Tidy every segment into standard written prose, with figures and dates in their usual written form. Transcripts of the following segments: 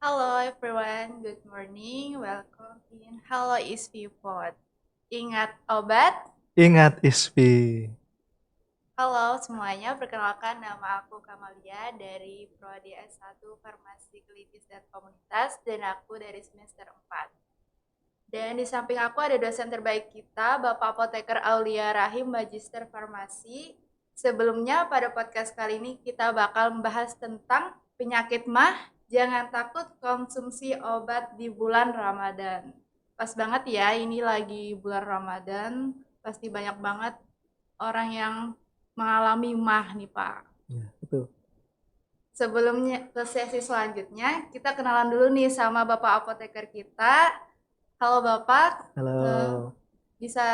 Hello everyone, good morning. Welcome in Hello ISP Pod. Ingat obat? Ingat ISPI. Halo semuanya, perkenalkan nama aku Kamalia dari Prodi S1 Farmasi Klinis dan Komunitas dan aku dari semester 4. Dan di samping aku ada dosen terbaik kita, Bapak Apoteker Aulia Rahim, Magister Farmasi. Sebelumnya pada podcast kali ini kita bakal membahas tentang penyakit mah. Jangan takut konsumsi obat di bulan Ramadan. Pas banget ya, ini lagi bulan Ramadan, pasti banyak banget orang yang mengalami mah nih Pak. Ya, betul. Sebelumnya ke sesi selanjutnya, kita kenalan dulu nih sama Bapak Apoteker kita. Halo Bapak, eh, Halo. bisa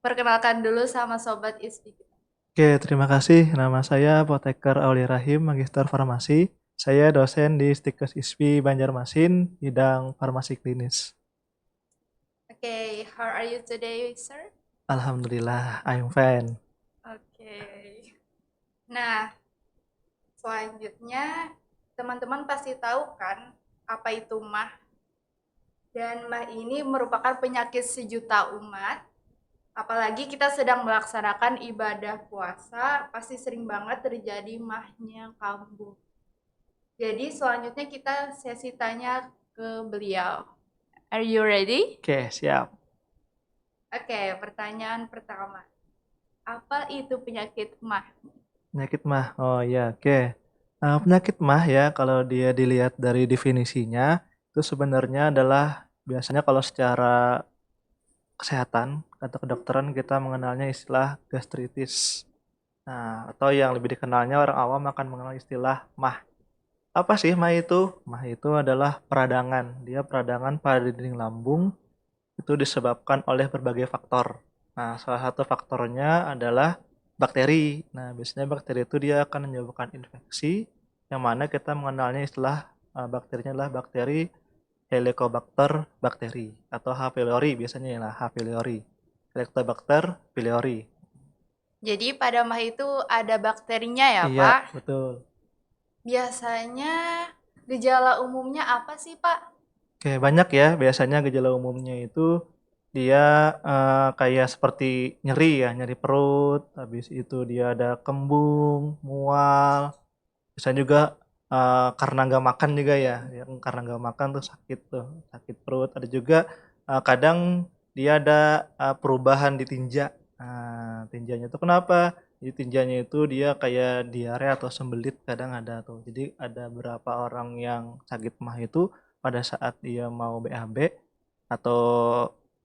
perkenalkan dulu sama Sobat ISPI kita. Oke, terima kasih. Nama saya Apoteker Aulia Rahim, Magister Farmasi. Saya dosen di Stikes ISPI Banjarmasin, bidang farmasi klinis. Oke, how are you today, sir? Alhamdulillah, I'm fine. Oke. Nah, selanjutnya teman-teman pasti tahu kan apa itu mah? Dan mah ini merupakan penyakit sejuta umat. Apalagi kita sedang melaksanakan ibadah puasa, pasti sering banget terjadi mahnya kambuh. Jadi selanjutnya kita sesi tanya ke beliau. Are you ready? Oke, siap. Oke, pertanyaan pertama. Apa itu penyakit mah? Penyakit mah. Oh ya, oke. Penyakit mah ya, kalau dia dilihat dari definisinya, itu sebenarnya adalah biasanya kalau secara kesehatan atau kedokteran kita mengenalnya istilah gastritis. Nah, atau yang lebih dikenalnya orang awam akan mengenal istilah mah. Apa sih mah itu? Mah itu adalah peradangan. Dia peradangan pada dinding lambung itu disebabkan oleh berbagai faktor. Nah, salah satu faktornya adalah bakteri. Nah, biasanya bakteri itu dia akan menyebabkan infeksi yang mana kita mengenalnya istilah bakterinya adalah bakteri Helicobacter bakteri atau H. pylori biasanya ya H. pylori. Helicobacter pylori. Jadi pada mah itu ada bakterinya ya, Iya, Pak? betul. Biasanya gejala umumnya apa sih, Pak? Oke, banyak ya. Biasanya gejala umumnya itu dia kayak seperti nyeri ya, nyeri perut. Habis itu dia ada kembung, mual. Bisa juga karena nggak makan juga ya, yang karena nggak makan tuh sakit tuh, sakit perut. Ada juga kadang dia ada perubahan di tinja. Nah, tinjanya itu kenapa? Jadi tinjanya itu dia kayak diare atau sembelit kadang ada tuh. Jadi ada beberapa orang yang sakit mah itu pada saat dia mau BAB atau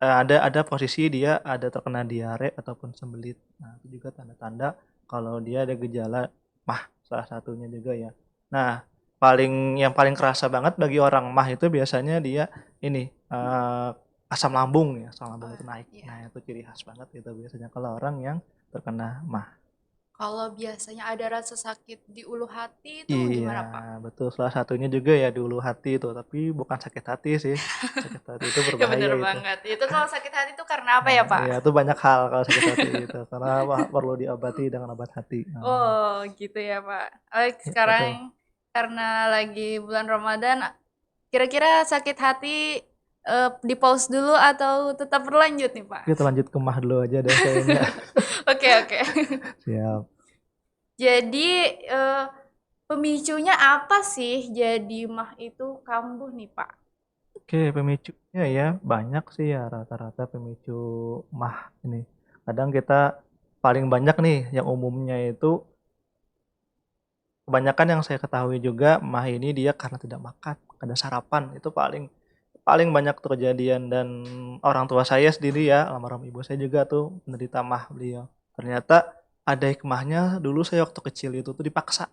ada posisi dia ada terkena diare ataupun sembelit. Nah, itu juga tanda-tanda kalau dia ada gejala mah salah satunya juga ya. Nah, yang paling kerasa banget bagi orang mah itu biasanya dia ini asam lambung ya, asam lambung Oh, itu naik. iya. Nah, itu ciri khas banget itu biasanya kalau orang yang terkena mah. Kalau biasanya ada rasa sakit di ulu hati itu Iya, gimana, Pak? betul salah satunya juga ya di ulu hati itu, tapi bukan sakit hati sih. Sakit hati itu Ya berbahaya bener itu. banget. Itu kalau sakit hati itu karena apa ya, Nah, Pak? ya itu banyak hal kalau sakit hati itu karena perlu diobati dengan obat hati. Nah, Oh, gitu ya, Pak. Oke, ya, betul. sekarang karena lagi bulan Ramadan, kira-kira sakit hati di pause dulu atau tetap berlanjut nih, Pak? Kita lanjut ke mah dulu aja deh kayaknya. Oke, oke. Siap. Jadi eh, pemicunya apa sih jadi mah itu kambuh nih, Pak? Oke, pemicunya ya banyak sih ya rata-rata pemicu mah ini. Kadang kita paling banyak nih yang umumnya itu kebanyakan yang saya ketahui juga mah ini dia karena tidak makan, ada sarapan itu paling paling banyak tuh kejadian dan orang tua saya sendiri ya, almarhum ibu saya juga tuh menderita mah beliau. Ternyata ada hikmahnya dulu saya waktu kecil itu tuh dipaksa,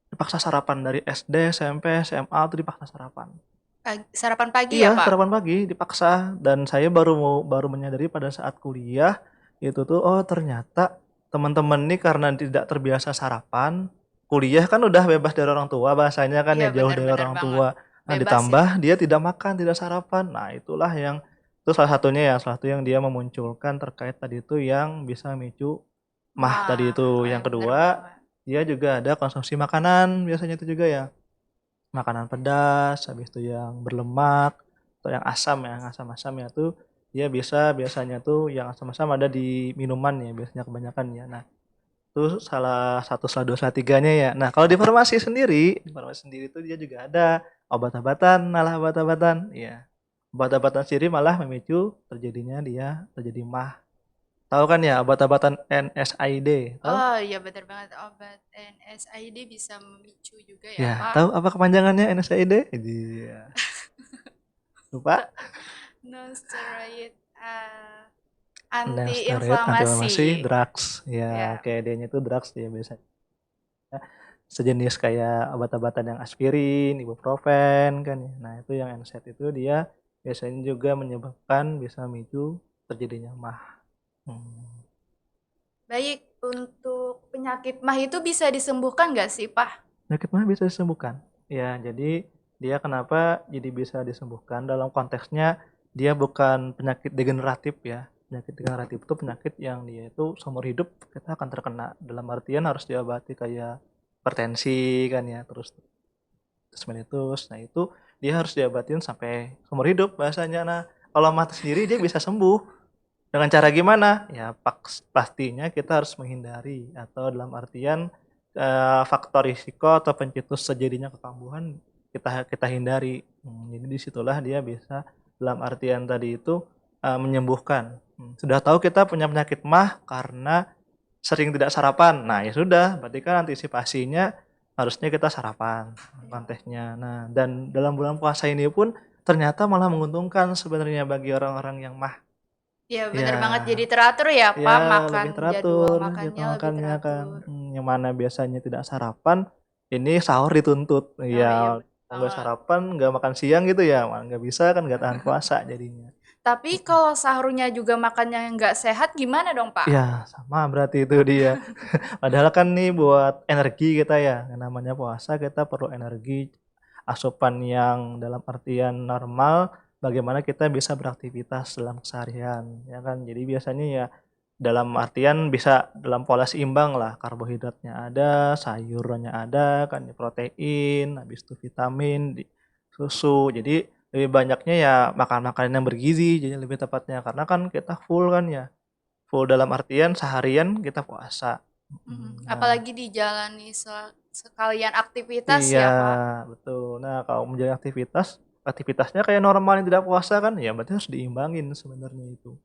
dipaksa sarapan dari SD, SMP, SMA tuh dipaksa sarapan. Sarapan pagi Iya, ya, Pak? sarapan pagi dipaksa dan saya baru menyadari pada saat kuliah itu tuh oh ternyata teman-teman nih karena tidak terbiasa sarapan, kuliah kan udah bebas dari orang tua bahasanya kan Iya, ya jauh dari benar-benar orang banget. tua. Nah, Bebas ya. ditambah dia tidak makan, tidak sarapan. Nah, itulah yang itu salah satunya ya, salah satu yang dia memunculkan terkait tadi itu yang bisa memicu mah tadi Mah, itu. oh ya Yang bener kedua, banget. dia juga ada konsumsi makanan biasanya itu juga ya. makanan pedas, habis itu yang berlemak, atau yang asam ya, yang asam-asam ya tuh dia biasanya tuh yang asam-asam ada di minuman ya biasanya kebanyakan ya. Nah, itu salah satu, salah 2, salah 3-nya ya. Nah, kalau di farmasi sendiri tuh dia juga ada obat-obatan, malah obat-obatan, iya. Obat-obatan sendiri malah memicu terjadi MAH. Tahu kan ya obat-obatan NSAID, tahu? Oh iya benar banget, obat NSAID bisa memicu juga ya Ya, Pak. tahu apa kepanjangannya NSAID? Iya. Lupa? Non-steroid Non-steroid anti-inflamasi. anti-inflammatory drugs. Ya, Ya, kayak dia itu drugs ya biasanya. Sejenis kayak obat-obatan yang aspirin, ibuprofen kan ya. Nah, itu yang NSAID itu dia biasanya juga menyebabkan bisa memicu terjadinya MAH. Hmm. baik. Untuk penyakit MAH itu bisa disembuhkan nggak sih Pak? Penyakit MAH bisa disembuhkan. Ya, jadi dia kenapa jadi bisa disembuhkan dalam konteksnya dia bukan penyakit degeneratif ya. Penyakit degeneratif itu penyakit yang dia itu seumur hidup kita akan terkena. Dalam artian harus diobati kayak hipertensi kan ya, terus mellitus. Nah, itu dia harus diobatin sampai seumur hidup bahasanya. Nah, kalau MAH sendiri dia bisa sembuh. Dengan cara gimana? Ya pastinya kita harus menghindari atau dalam artian faktor risiko atau pencetus terjadinya kekambuhan kita kita hindari. Jadi disitulah dia bisa dalam artian tadi itu menyembuhkan. Sudah tahu kita punya penyakit MAH karena sering tidak sarapan. Nah, ya sudah, berarti kan antisipasinya harusnya kita sarapan konteksnya. Nah, dan dalam bulan puasa ini pun ternyata malah menguntungkan sebenarnya bagi orang-orang yang MAH. Ya Ya, benar banget, jadi teratur ya ya Pak, makan lebih jadwal teratur gitu makannya lebih makannya kan. teratur. Yang mana biasanya tidak sarapan, ini sahur dituntut. Oh iya Ya, benar mau nggak banget. sarapan, nggak makan siang gitu ya, nggak bisa kan, nggak tahan puasa jadinya. Tapi kalau sahurnya juga makannya nggak sehat gimana dong Pak? Ya, sama berarti itu dia. Padahal kan nih buat energi kita ya, yang namanya puasa kita perlu energi, asupan yang dalam artian normal, bagaimana kita bisa beraktivitas dalam keseharian, ya kan. Jadi biasanya ya dalam artian bisa dalam pola seimbang lah, karbohidratnya ada, sayurannya ada kan, protein, habis itu vitamin, susu. Jadi lebih banyaknya ya makan makanan yang bergizi, jadi lebih tepatnya karena kan kita full kan ya. Full dalam artian seharian kita puasa. Nah, Apalagi dijalani sekalian aktivitas iya ya Pak. betul. Nah, kalau menjalani aktivitasnya kayak normal yang tidak puasa kan, ya berarti harus diimbangin sebenarnya itu.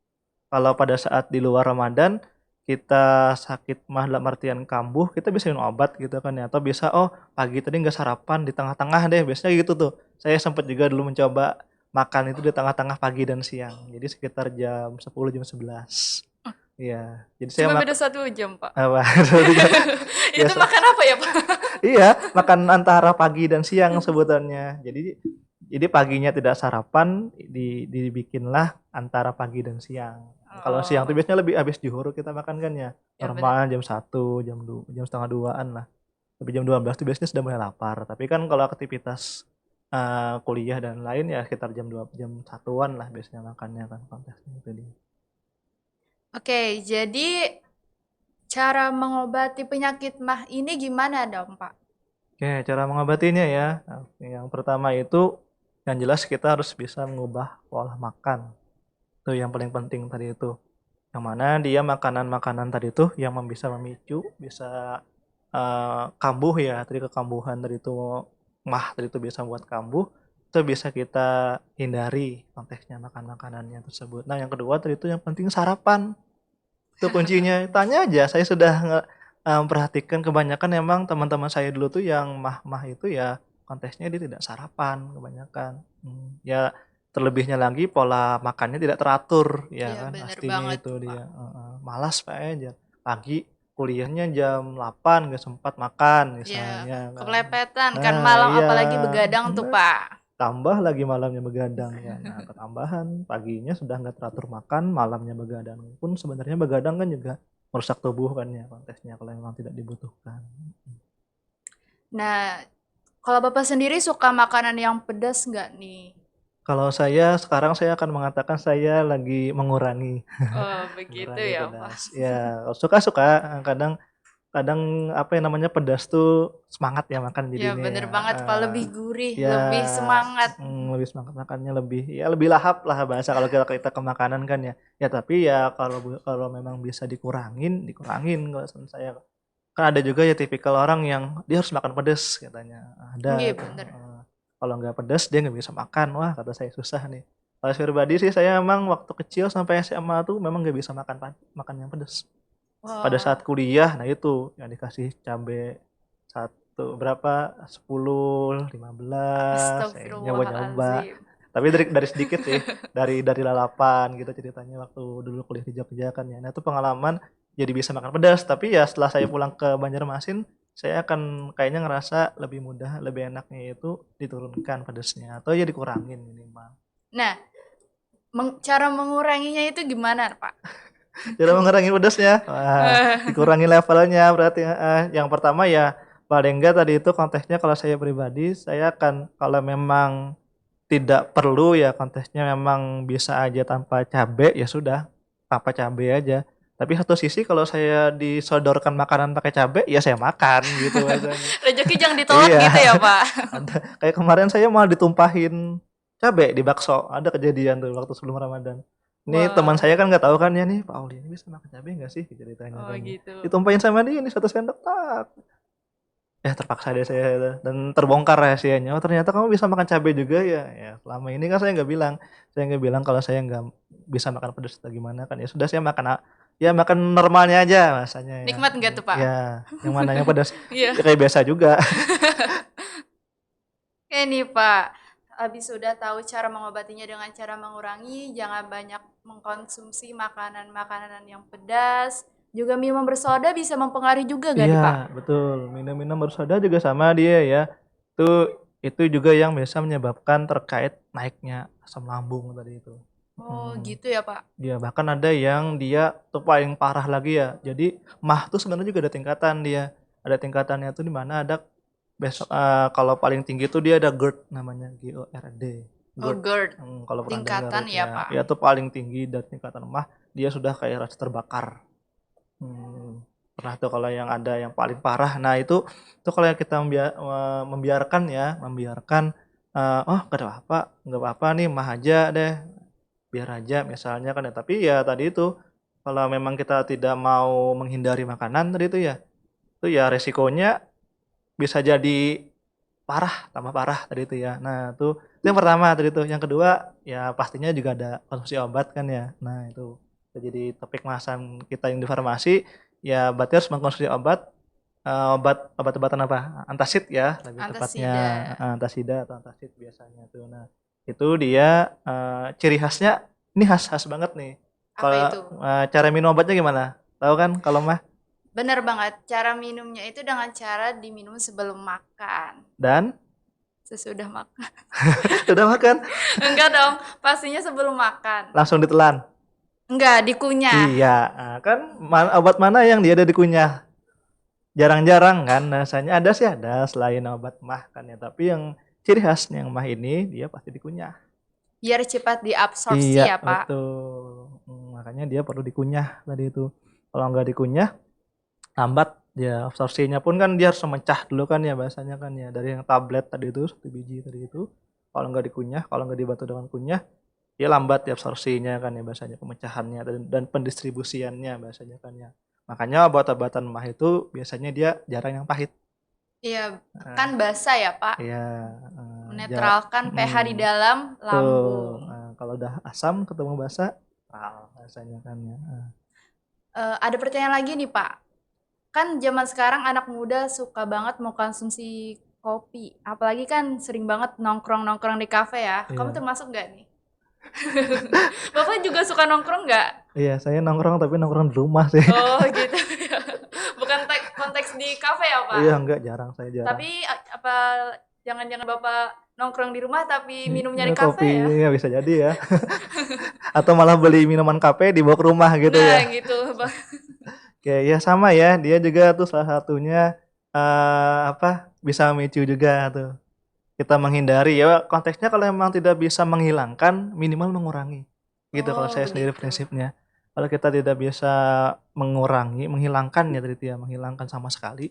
Kalau pada saat di luar Ramadan, kita sakit MAH dalam artian kambuh, kita bisa minum obat gitu kan ya, atau bisa, oh pagi tadi nggak sarapan di tengah-tengah deh, biasanya gitu tuh. Saya sempat juga dulu mencoba makan itu di tengah-tengah pagi dan siang, jadi sekitar jam 10, jam 11. Iya, jadi saya Cuma beda makan 1 jam Pak. apa, Itu biasa makan apa ya Pak? iya, makan antara pagi dan siang sebutannya. Jadi paginya tidak sarapan, dibikinlah antara pagi dan siang. Kalau siang tuh Oh, biasanya lebih habis zuhur kita makan kan ya. ya benar. Normal jam 1, jam setengah 2-an lah. Tapi jam 12 tuh biasanya sudah mulai lapar. Tapi kan kalau aktivitas kuliah dan lain ya sekitar jam 1-an lah biasanya makannya kan konteksnya itu dia. Oke, jadi cara mengobati penyakit MAH ini gimana dong Pak? Oke, cara mengobatinya ya. Nah, yang pertama itu yang jelas kita harus bisa mengubah pola makan. Itu yang paling penting tadi itu. Yang mana dia makanan-makanan tadi tuh yang bisa memicu, bisa kambuh ya, tadi kekambuhan tadi itu MAH tadi itu bisa buat kambuh, itu bisa kita hindari konteksnya makan makanannya tersebut. Nah, yang kedua tadi itu yang penting sarapan. Itu kuncinya. Tanya aja, saya sudah perhatikan kebanyakan emang teman-teman saya dulu tuh yang MAH-MAH itu ya konteksnya dia tidak sarapan kebanyakan. Ya terlebihnya lagi pola makannya tidak teratur, ya Iya kan bener pastinya banget itu tuh Pak. dia, heeh. Malas aja pagi kuliahnya jam 8 nggak sempat makan Iya, misalnya kan. kepelepetan kan Nah malam iya, apalagi begadang tuh bener. Pak. Tambah lagi malamnya begadang ya. Nah, ketambahan paginya sudah nggak teratur makan, malamnya begadang. Pun sebenarnya begadang kan juga merusak tubuh kan ya konteksnya kalau memang tidak dibutuhkan. Nah, kalau Bapak sendiri suka makanan yang pedas nggak nih? Kalau saya sekarang saya akan mengatakan saya lagi mengurangi Oh, begitu mengurangi ya Pak. pedas. Ya, suka-suka kadang kadang apa yang namanya pedas tuh semangat ya makan Ya jadinya bener ya. banget Pak, lebih gurih, Ya, lebih semangat. lebih semangat makannya lebih lahap lah bahasa kalau kita ke makanan kan ya. Ya tapi ya kalau memang bisa dikurangin kalau saran saya. Kan ada juga ya tipikal orang yang dia harus makan pedes katanya. Iya Ada tuh. bener. Kalau nggak pedes dia nggak bisa makan. Wah kata saya susah nih. Kalau saya pribadi sih saya emang waktu kecil sampai SMA tuh memang nggak bisa makan yang pedes. Pada saat Wah, kuliah, nah itu yang dikasih cabe satu berapa 10, 15, saya nyoba-nyoba. astagfirullahalazim. Tapi dari sedikit sih, dari lalapan gitu ceritanya waktu dulu kuliah di Jogja kan ya. Nah itu pengalaman jadi bisa makan pedas. Tapi ya setelah saya pulang ke Banjarmasin, saya akan kayaknya ngerasa lebih mudah, lebih enaknya itu diturunkan pedasnya atau ya dikurangin minimal. Nah, cara menguranginya itu gimana Pak? Cara mengurangi pedasnya, wah, dikurangi levelnya berarti, Yang pertama ya paling enggak tadi itu konteksnya kalau saya pribadi, saya akan kalau memang tidak perlu ya konteksnya memang bisa aja tanpa cabe, ya sudah, tanpa cabe aja. Tapi satu sisi kalau saya disodorkan makanan pakai cabe, ya saya makan gitu bahasanya. Rezeki jangan ditolak Iya, gitu ya Pak? ada kayak kemarin saya malah ditumpahin cabe di bakso, ada kejadian tuh waktu sebelum Ramadan. Ini teman Wah, saya kan nggak tahu kan ya nih, "Pak Auli ini bisa makan cabe nggak sih?" Ceritanya oh kan ya. gitu. Ditumpahin sama dia nih 1 sendok, tak. Ya terpaksa deh saya itu dan terbongkar rahasianya, "Oh ternyata kamu bisa makan cabe juga ya?" Ya selama ini kan saya nggak bilang kalau saya nggak bisa makan pedes atau gimana kan, ya sudah saya makan normalnya aja rasanya ya. Nikmat nggak tuh Pak? Ya, yang mana yang pedas, Iya. ya kayak biasa juga. Oke nih Pak, habis sudah tahu cara mengobatinya dengan cara mengurangi, jangan banyak mengkonsumsi makanan-makanan yang pedas. Juga minuman bersoda bisa mempengaruhi juga gak Iya, nih Pak? betul. Minum-minum bersoda juga sama dia ya. Itu itu juga yang bisa menyebabkan terkait naiknya asam lambung tadi itu. Oh Mhm. gitu ya Pak? Dia bahkan ada yang dia tuh paling parah lagi ya. Jadi MAH tuh sebenarnya juga ada tingkatan dia. Ada tingkatannya tuh di mana ada kalau paling tinggi tuh dia ada GERD namanya, GORD. Oh GERD. GERD, Kalau pernah dengar tingkatan itu ya ya. Pak? Ya tuh paling tinggi dan tingkatan MAH dia sudah kayak rasa terbakar. Pernah tuh kalau yang ada yang paling parah. Nah itu kalau yang kita membiarkan, "Oh nggak apa-apa nih mah aja deh, biar aja," misalnya kan ya. Tapi ya tadi itu, kalau memang kita tidak mau menghindari makanan tadi itu ya resikonya bisa jadi parah, tambah parah tadi itu ya. Nah itu yang pertama tadi itu. Yang kedua, ya pastinya juga ada konsumsi obat kan ya. Nah itu jadi topik bahasan kita yang di farmasi, ya berarti harus mengkonsumsi obat-obatan apa, antacid ya lebih tepatnya, Antasida. antasida atau antacid biasanya tuh. Nah itu dia, ciri khasnya ini khas banget nih. Apa Kalau, itu? cara minum obatnya gimana? Tahu kan kalau mah? Bener banget, cara minumnya itu dengan cara diminum sebelum makan. Dan Sesudah makan. sudah makan Enggak dong, pastinya sebelum makan. langsung ditelan? Enggak, dikunyah. Iya, kan obat mana yang dia ada dikunyah? Jarang-jarang kan, rasanya ada sih ada selain obat MAH kan ya, tapi yang ciri khasnya yang MAH ini dia pasti dikunyah. Biar cepat diabsorpsi Iya, ya, Pak. betul. Makanya dia perlu dikunyah tadi itu. Kalau nggak dikunyah, lambat dia absorpsinya pun kan dia harus memecah dulu kan ya bahasanya kan ya, dari yang tablet tadi itu 1 biji tadi itu, kalau nggak dikunyah, kalau nggak dibantu dengan kunyah, dia lambat ya absorpsinya kan ya bahasanya, pemecahannya dan pendistribusiannya bahasanya kan ya. Makanya obat-obatan MAH itu biasanya dia jarang yang pahit. Iya, kan Heeh, basah ya, Pak. iya, Menetralkan pH di mhm, dalam betul, lambung. kalau udah asam ketemu basa, rasanya kan ya, Ada pertanyaan lagi nih, Pak. Kan zaman sekarang anak muda suka banget mau konsumsi kopi. Apalagi kan sering banget nongkrong-nongkrong di kafe ya. Kamu iya. termasuk nggak nih? Bapak juga suka nongkrong nggak? Iya, saya nongkrong tapi nongkrong di rumah sih. Oh gitu ya. Bukan konteks di kafe ya, Pak? Iya, enggak, jarang, saya jarang. Tapi apa jangan-jangan Bapak nongkrong di rumah tapi minumnya di kafe Kopi ya? ya bisa jadi ya. Atau malah beli minuman kafe dibawa ke rumah gitu Nah ya. gitu, Bang. Kayak ya sama ya, dia juga tuh salah satunya, bisa memicu juga tuh. Kita menghindari ya konteksnya kalau memang tidak bisa menghilangkan, minimal mengurangi. Gitu kalau Oh saya sendiri begitu. prinsipnya. Kalau kita tidak bisa menghilangkan ya tadi itu ya, menghilangkan sama sekali,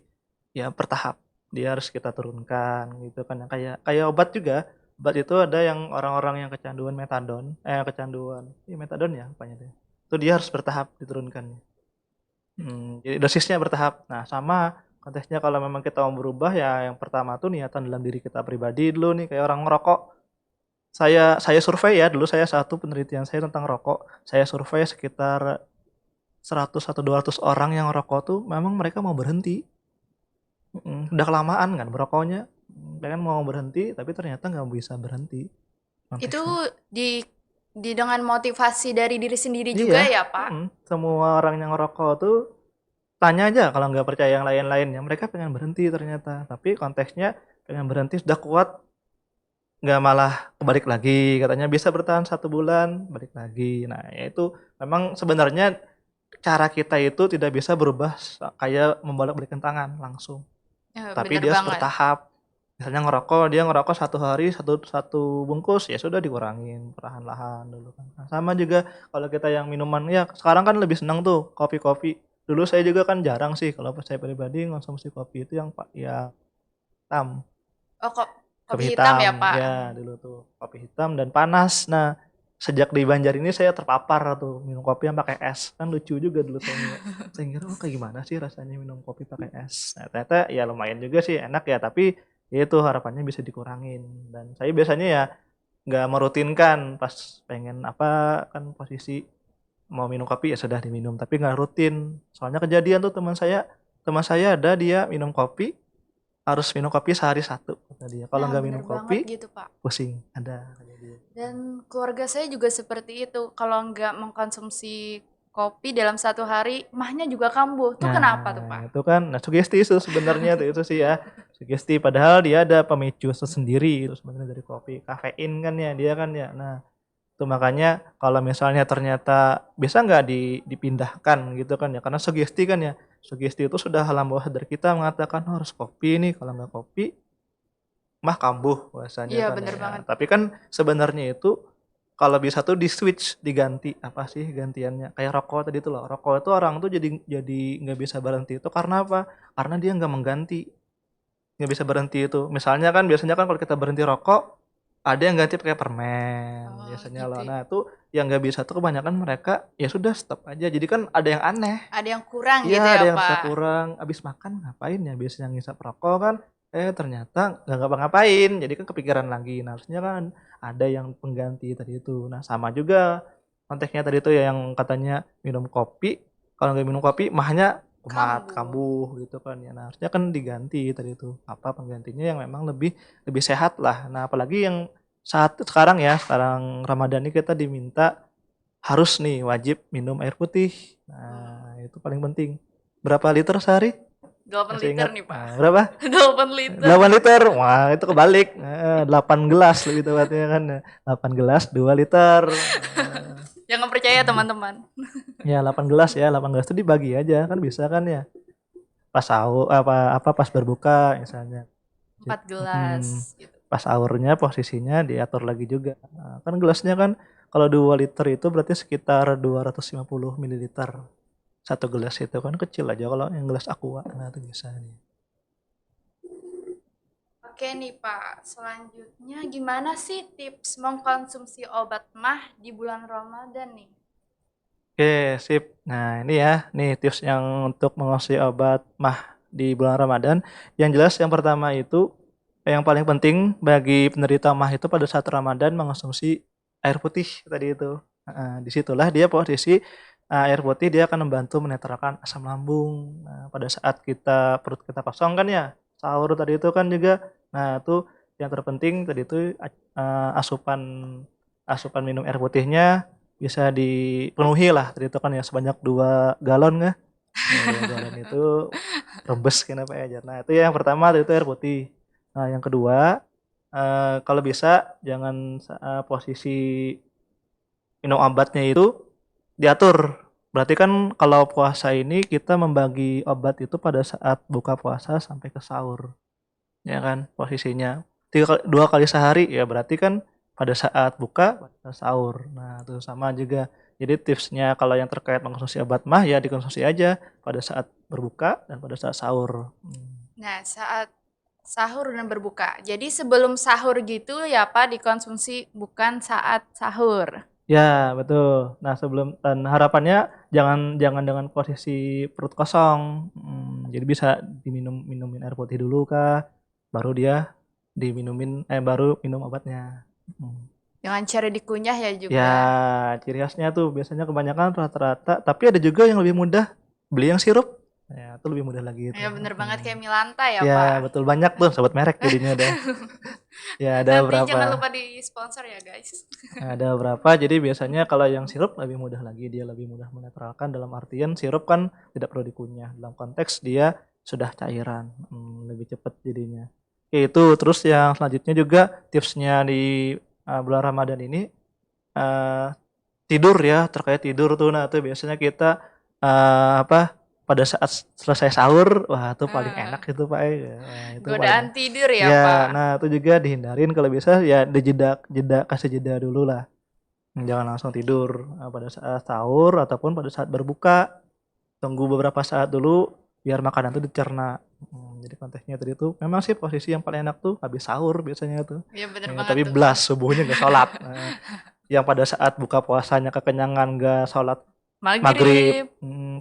ya bertahap. Dia harus kita turunkan gitu kan ya. Kayak obat juga. Obat itu ada yang orang-orang yang kecanduan metadon, kecanduan, iya metadon ya apanya deh. Itu dia harus bertahap diturunkannya. Jadi dosisnya bertahap. Nah, sama konteksnya kalau memang kita mau berubah ya yang pertama tuh niatan dalam diri kita pribadi dulu nih kayak orang ngerokok. Saya survei ya, dulu saya satu penelitian saya tentang rokok. Saya survei sekitar 100 atau 200 orang yang ngerokok tuh memang mereka mau berhenti. Udah kelamaan kan merokoknya. Pengen mau berhenti tapi ternyata nggak bisa berhenti Itu konteksnya. di dengan motivasi dari diri sendiri juga Iya, ya, Pak? semua orang yang ngerokok tuh tanya aja kalau nggak percaya yang lain-lainnya, mereka pengen berhenti ternyata. Tapi konteksnya pengen berhenti sudah kuat, nggak malah kebalik lagi. Katanya bisa bertahan 1 bulan, balik lagi. Nah, ya itu memang sebenarnya cara kita itu tidak bisa berubah kayak membolak-balikan tangan langsung. Tapi Bener dia harus banget. bertahap. Misalnya dia ngerokok 1 hari satu satu bungkus, ya sudah dikurangin perlahan-lahan dulu kan. Nah, sama juga kalau kita yang minuman ya sekarang kan lebih senang tuh kopi-kopi. Dulu saya juga kan jarang sih kalau saya pribadi konsumsi kopi itu yang ya hitam, Oh, kok kopi kopi hitam ya, hitam Pak? ya dulu tuh kopi hitam dan panas. Nah, sejak di Banjar ini saya terpapar tuh minum kopi yang pakai es. Kan lucu juga dulu saya ngira. Saya ngira oh kayak gimana sih rasanya minum kopi pakai es. Nah, ternyata ya lumayan juga sih enak ya, tapi ya itu harapannya bisa dikurangin. Dan saya biasanya ya nggak merutinkan pas pengen apa kan posisi mau minum kopi ya sudah diminum, tapi nggak rutin. Soalnya kejadian tuh teman saya ada dia minum kopi harus minum kopi sehari satu kata dia. Kalau Nah, nggak bener minum banget kopi gitu, Pak. pusing ada kata dia. Dan keluarga saya juga seperti itu. Kalau nggak mengkonsumsi kopi dalam 1 hari, mahnya juga kambuh. Tuh kenapa tuh, Pak? Nah, itu kan sugesti itu sebenarnya tuh itu sih ya. Sugesti padahal dia ada pemicu tersendiri itu sebenarnya dari kopi, kafein kan ya dia kan ya. Nah, itu makanya kalau misalnya ternyata bisa nggak dipindahkan gitu kan ya, karena sugesti kan ya. Sugesti itu sudah alam bawah sadar kita mengatakan "Oh, harus kopi nih, kalau nggak kopi mah kambuh bahasanya Iya, kan bener ya. banget. Tapi kan sebenarnya itu kalau bisa tuh di-switch, diganti apa sih gantiannya? Kayak rokok tadi tuh loh. Rokok itu orang tuh jadi nggak bisa berhenti itu karena apa? Karena dia nggak mengganti, nggak bisa berhenti itu. Misalnya kan biasanya kan kalau kita berhenti rokok ada yang ganti pakai permen Oh, biasanya gitu loh. ya. Nah, tuh yang nggak bisa tuh kebanyakan mereka ya sudah stop aja. Jadi kan ada yang aneh. Ada yang kurang Iya, gitu ada ya, yang rasa Pak? kurang, habis makan ngapain ya biasanya ngisap rokok kan, ternyata nggak ngapa-ngapain, jadi kan kepikiran lagi. Nah, harusnya kan ada yang pengganti tadi itu. Nah, sama juga konteksnya tadi itu ya yang katanya minum kopi, kalau nggak minum kopi mahnya kumat, Kambuh. kambuh gitu kan ya. Nah, harusnya kan diganti tadi itu, apa penggantinya yang memang lebih lebih sehat lah. Nah, apalagi yang saat sekarang ya, sekarang Ramadan ini kita diminta harus nih wajib minum air putih. Nah, itu paling penting. Berapa liter sehari? 8 Masih liter ingat? nih, Pak. Berapa? 8 liter. 8 liter. Wah, itu kebalik. 8 gelas lebih tepatnya kan. 8 gelas 2 liter. Jangan percaya, teman-teman. Ya 8 gelas ya, 8 gelas itu dibagi aja kan bisa kan ya. Pas sahur apa apa pas berbuka misalnya. 4 Mm, gelas gitu. pas sahurnya posisinya diatur lagi juga. Nah, kan gelasnya kan kalau 2 liter itu berarti sekitar 250 mililiter. Satu gelas itu kan kecil aja kalau yang gelas aqua. Nah, itu bisa nih. Oke nih, Pak. Selanjutnya gimana sih tips mengkonsumsi obat mah di bulan Ramadan nih? Oke, sip. Nah, ini ya, nih tips yang untuk mengonsumsi obat mah di bulan Ramadan. Yang jelas yang pertama itu yang paling penting bagi penderita mah itu pada saat Ramadan mengonsumsi air putih tadi itu. Disitulah dia posisi air putih dia akan membantu menetralkan asam lambung. Nah, pada saat perut kita kosong kan ya, sahur tadi itu kan juga. Nah, itu yang terpenting tadi itu asupan asupan minum air putihnya bisa dipenuhi lah tadi itu kan ya sebanyak 2 galon nggak? Ya 2 galon itu rembes kenapa ya. Nah itu ya yang pertama itu air putih. Nah yang kedua kalau bisa jangan posisi minum obatnya itu diatur. Berarti kan kalau puasa ini kita membagi obat itu pada saat buka puasa sampai ke sahur, ya kan posisinya 2 kali sehari ya berarti kan pada saat buka pada saat sahur. Nah itu sama juga Jadi tipsnya kalau yang terkait mengkonsumsi obat mah ya dikonsumsi aja pada saat berbuka dan pada saat sahur. Nah, saat sahur dan berbuka. Jadi sebelum sahur gitu ya Pak dikonsumsi, bukan saat sahur. Ya, betul. Nah, dan harapannya jangan jangan dengan posisi perut kosong. Jadi bisa minumin air putih dulu kah, baru dia baru minum obatnya. Jangan cari dikunyah ya Ya, juga. ciri khasnya tuh biasanya kebanyakan rata-rata, tapi ada juga yang lebih mudah beli yang sirup. Ya, itu lebih mudah lagi itu. Ya bener banget kayak Milanta ya Ya, Pak. betul, banyak tuh sobat merek jadinya ada. Ya, ada Nanti berapa? jangan lupa di sponsor ya guys. Ada berapa? Jadi biasanya kalau yang sirup lebih mudah lagi, dia lebih mudah menetralkan, dalam artian sirup kan tidak perlu dikunyah. Dalam konteks dia sudah cairan, lebih cepat jadinya. Oke, itu terus yang selanjutnya juga tipsnya di bulan Ramadan ini tidur ya, terkait tidur tuh. Nah, tuh biasanya kita pada saat selesai sahur, wah itu paling enak itu Pak. Wah, itu paling Godaan tidur ya ya, Pak. nah itu juga dihindarin kalau bisa ya kasih jeda dulu lah. Jangan langsung tidur pada saat sahur ataupun pada saat berbuka. Tunggu beberapa saat dulu biar makanan itu dicerna. Jadi konteksnya tadi tuh memang sih posisi yang paling enak tuh habis sahur biasanya tuh. Iya bener Ya, banget tapi tuh. belas subuhnya nggak sholat. Yang pada saat buka puasanya kekenyangan nggak sholat maghrib, Maghrib.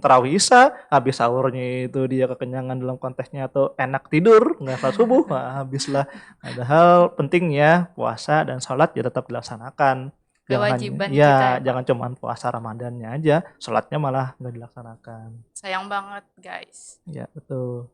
tarawih isya, habis sahurnya itu dia kekenyangan dalam konteksnya atau enak tidur, nggak sholat subuh, habislah. Padahal penting ya puasa dan sholat ya tetap dilaksanakan. Kewajiban kita ya Pak. Jangan cuma puasa Ramadannya aja, sholatnya malah nggak dilaksanakan. Sayang banget guys. Ya betul.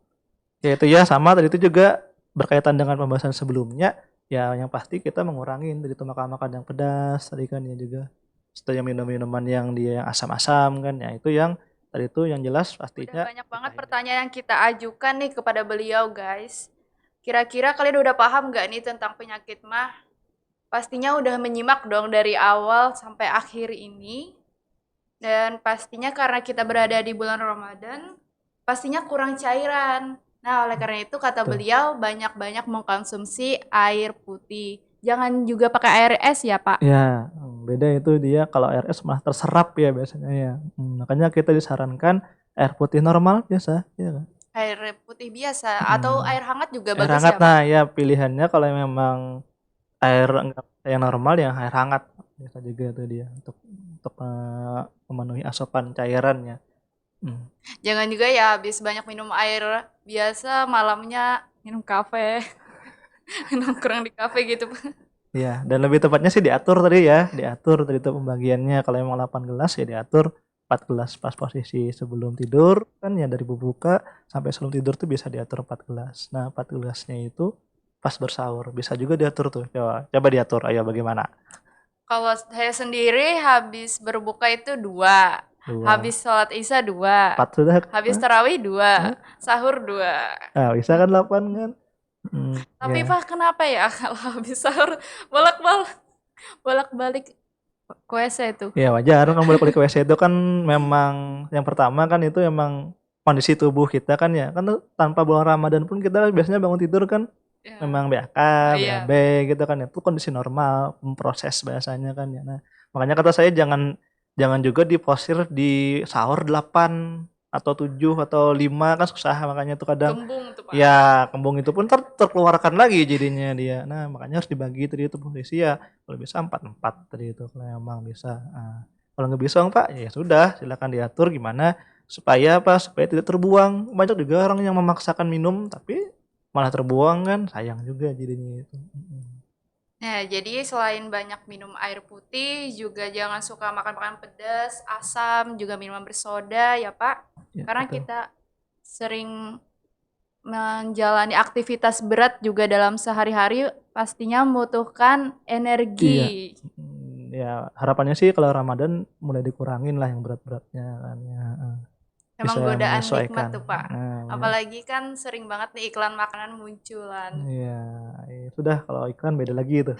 Ya itu ya sama tadi itu juga berkaitan dengan pembahasan sebelumnya. Ya yang pasti kita mengurangi dari itu makan-makan yang pedas tadi kan ya juga. Setelah minum-minuman yang dia yang asam-asam kan ya itu yang tadi itu yang jelas Udah pastinya banyak banget pertanyaan yang kita ajukan nih kepada beliau guys. Kira-kira kalian udah paham gak nih tentang penyakit mah? Pastinya udah menyimak dong dari awal sampai akhir ini. Dan pastinya karena kita berada di bulan Ramadan, pastinya kurang cairan. Nah, oleh karena itu kata Tuh. beliau banyak-banyak mengkonsumsi air putih. Jangan juga pakai air es ya, Pak. Ya, beda itu dia kalau air es malah terserap ya biasanya ya. Makanya kita disarankan air putih normal biasa, ya kan? Air putih biasa atau air hangat juga Air bagus hangat, ya, Pak. nah ya pilihannya kalau memang air enggak yang normal yang air hangat biasa juga tuh dia untuk memenuhi asupan cairannya. Jangan juga ya habis banyak minum air biasa malamnya minum kafe. Nongkrong di kafe gitu, Pak. Iya, dan lebih tepatnya sih diatur tadi ya, diatur tadi itu pembagiannya. Kalau emang 8 gelas ya diatur 4 gelas pas posisi sebelum tidur kan ya dari berbuka sampai sebelum tidur tuh bisa diatur 4 gelas. Nah, 4 gelasnya itu pas bersahur bisa juga diatur tuh. Coba diatur, ayo bagaimana? Kalau saya sendiri habis berbuka itu 2, 2, habis sholat isya 2, 4 sudah. habis tarawih 2, sahur 2. Nah, bisa kan 8 kan? Tapi Ya. Pak kenapa ya kalau habis sahur bolak-balik ke WC itu? Ya wajar kan balik ke WC itu kan memang yang pertama kan itu emang kondisi tubuh kita kan ya. Kan tuh tanpa bulan Ramadan pun kita biasanya bangun tidur kan Ya. memang BAK, Iya. BAB gitu kan ya. Itu kondisi normal, proses bahasanya kan ya. Nah, makanya kata saya jangan juga diposir di sahur 8 atau 7 atau 5 kan susah makanya tuh kadang Kembung tuh, Pak. ya kembung itu pun terkeluarkan lagi jadinya dia. Nah, makanya harus dibagi tadi itu posisi ya kalau bisa 4-4 tadi itu kalau memang bisa. Kalau nggak bisa Pak ya sudah silakan diatur gimana supaya tidak terbuang. Banyak juga orang yang memaksakan minum tapi malah terbuang kan sayang juga jadinya itu. Nah, jadi selain banyak minum air putih, juga jangan suka makan makanan pedas, asam, juga minuman bersoda ya Pak. Ya, Karena betul. kita sering menjalani aktivitas berat juga dalam sehari-hari pastinya membutuhkan energi. Ya harapannya sih kalau Ramadan mulai dikurangin lah yang berat-beratnya kan ya. Emang Bisa godaan nikmat menyesuaikan. tuh Pak. Apalagi kan sering banget nih iklan makanan munculan. Iya, sudah kalau iklan beda lagi itu.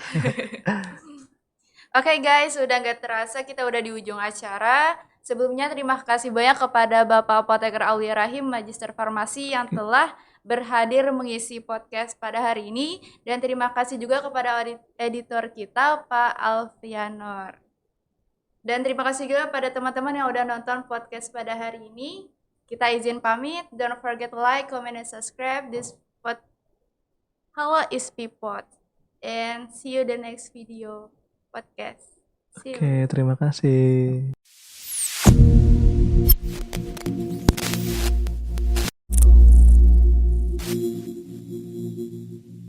Oke guys, udah nggak terasa kita udah di ujung acara. Sebelumnya terima kasih banyak kepada Bapak Apoteker Aulia Rahim, Magister Farmasi yang telah berhadir mengisi podcast pada hari ini. Dan terima kasih juga kepada editor kita, Pak Alfianor. Dan terima kasih juga pada teman-teman yang udah nonton podcast pada hari ini. Kita izin pamit. Don't forget to like, comment, and subscribe this Halo Ispipot. And see you the next video podcast. See Oke, you. terima kasih.